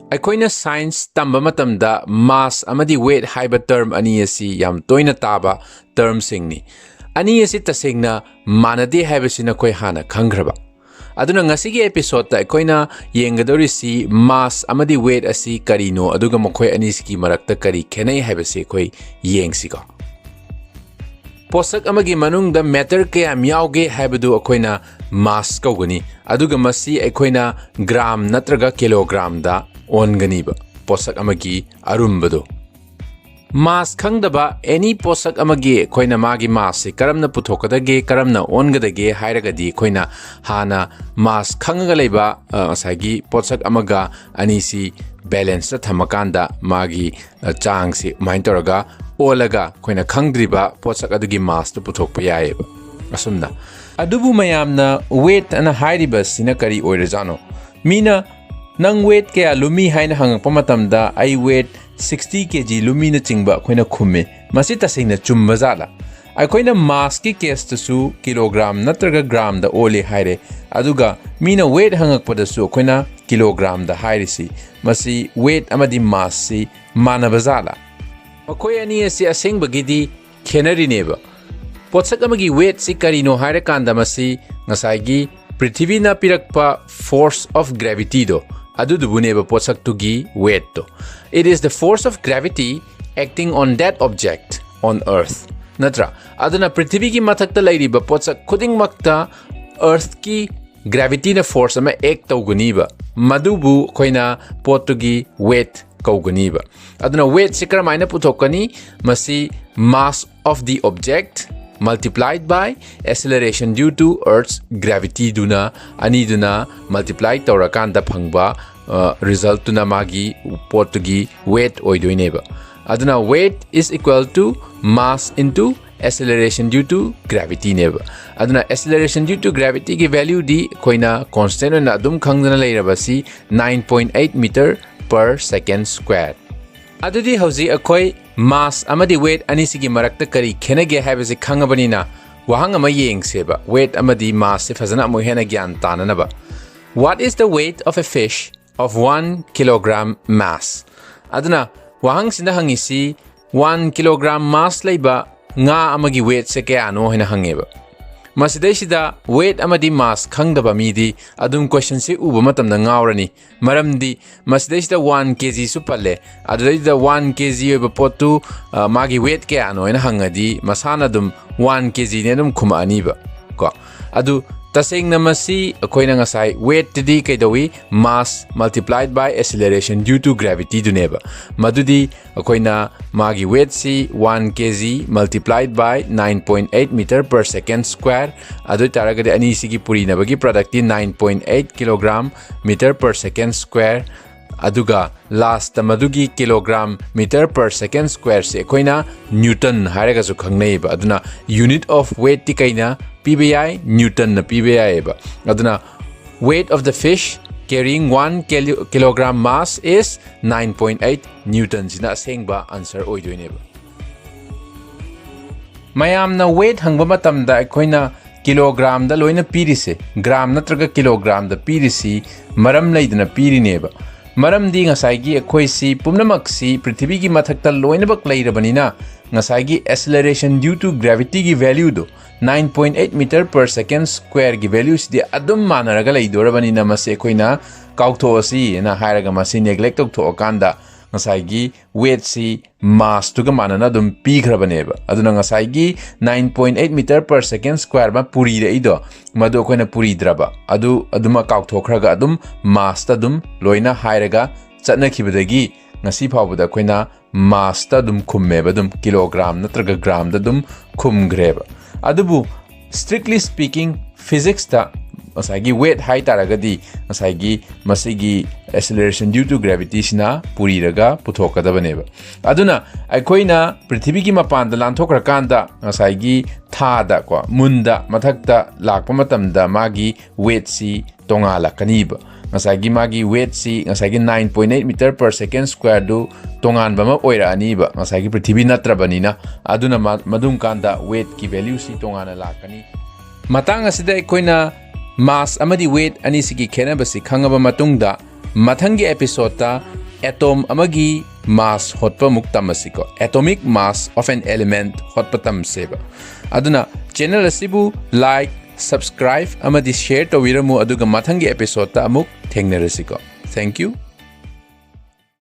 akhoina science tamba matamda mass amadi weight haiba term ani asi yam toina taba term singni ani asi tasengna manade haibasina koi hana khangraba aduna ngasigi episode ta akhoina yengadorisi mass amadi weight asi karino aduga mokhoi anisiki marakta kari khenei haibase koi yengsiko posak amagi manungda matter ke amyauge haibadu akhoina mass kogani aduga masi akhoina gram natraga kilogram da onganiba posak amagi arumbado mass khangdaba any posak amagi khoina magi mass se karamna puthokadage karamna ongadage hairagadi khoina hana mass khangaga leiba asagi posak amaga anisi balance thamakanda magi chang se main toraga olaga khoina khangdriba posak adugi mass to puthokpa yaeba asumna adubu mayamna weight ana hairibas sina kari oirajano mina nang weight kaya lumi haina hangakpa matamda ai weight 60 kg lumi na chingba khoina khumme masi tasingna chumba zala akoina mass ki case tasu kilogram natraga gram da ole haire aduga mina weight hangakpa da su khoina kilogram da haire si masi weight amadi mass si manaba zala akoi ani asi aseng bagidi khenari neba potsak amagi weight si karino haire kanda masi ngasai prithvi na pirakpa force of gravity do adudubuneba potsak tugi weight to it is the force of gravity acting on that object on earth natra aduna prithvi ki mathakta lairiba potsak khuding makta earth ki gravity na force ama act tawguniba madubu khoina potugi weight kawguniba aduna weight sikramaina puthokani masi mass of the object multiplied by acceleration due to Earth's gravity duna ani duna multiplied taurakanda phangba result tuna magi potugi weight oidoineba aduna weight is equal to mass into acceleration due to gravity neba aduna acceleration due to gravity ki value di koina constant na adum khangdana leirabasi 9.8 meter per second square adudi hauji akoi mass amadi weight anisigi marakta kari khenage haibase khangabanina wahang ama yengseba weight amadi mass se fazana mo hena gyan tananaba what is the weight of a fish of 1 kilogram mass aduna wahang sinda hangisi 1 kilogram mass leiba nga amagi weight se kya no hena hangeba masidesida weight amadi mass khangdaba midi adum question se uba matamna ngawrani maramdi masidesida 1 kg su palle adida 1 kg oba potu magi weight ke ano ena hangadi masana dum 1 kg ne dum khuma aniba ko adu taseng namasi akoina ngasai weight di kaidawi mass multiplied by acceleration due to gravity duneba madudi akoina magi weight si 1 kg multiplied by 9.8 meter per second square adu taragade ani sigi puri nabagi product 9.8 kilogram meter per second square aduga last madugi kilogram meter per second square se akoina newton haraga su khangnei ba aduna unit of weight ti kaina PBI Newton na PBI ba aduna weight of the fish carrying 1 kilogram mass is 9.8 newtons na sengba answer oidoine ba mayam na weight hangba matamda akoina kilogram da loina pirise gram natraga kilogram da pirisi maram leidna pirine ba maram di ngasaigi akoisi pumnamaksi prithvi gi mathakta loina bak leirabanina ngasaigi acceleration due to gravity gi value do 9.8 meter per second square gi values di adum manaraga leidorabani namase koina kautho asi na hairaga masi neglect to okanda ngasai gi weight si mass to ga manana dum pigrabaneba aduna ngasai gi 9.8 meter per second square ma puri re ido madu koina puri draba aduma kautho khraga adum mass ta dum loina hairaga chatna khibadagi ngasi phawbuda koina mass ta dum khummeba dum kilogram natraga gram da dum khumgreba adubu strictly speaking physics ta asagi weight high taragadi asagi masigi acceleration due to gravity sina puri raga puthokadabaneba aduna aikoina prithvi gi mapan da lanthokra kanda asagi tha da ko munda mathakta lakpa matamda magi weight si tongala kaniba ngasagi magi weight si ngasagi 9.8 meter per second square do tongan bama oira aniba ngasagi prithvi natrabanina aduna madum kanda weight ki value si tongana lakani matang asida koina mass amadi weight ani sigi khenaba si khangaba matungda mathangi episode ta atom amagi mass hotpa muk tamasiko atomic mass of an element hotpa tamseba aduna channel asibu like subscribe amadi share tawiramu aduga mathangi episode ta amuk thengnarasiko thank you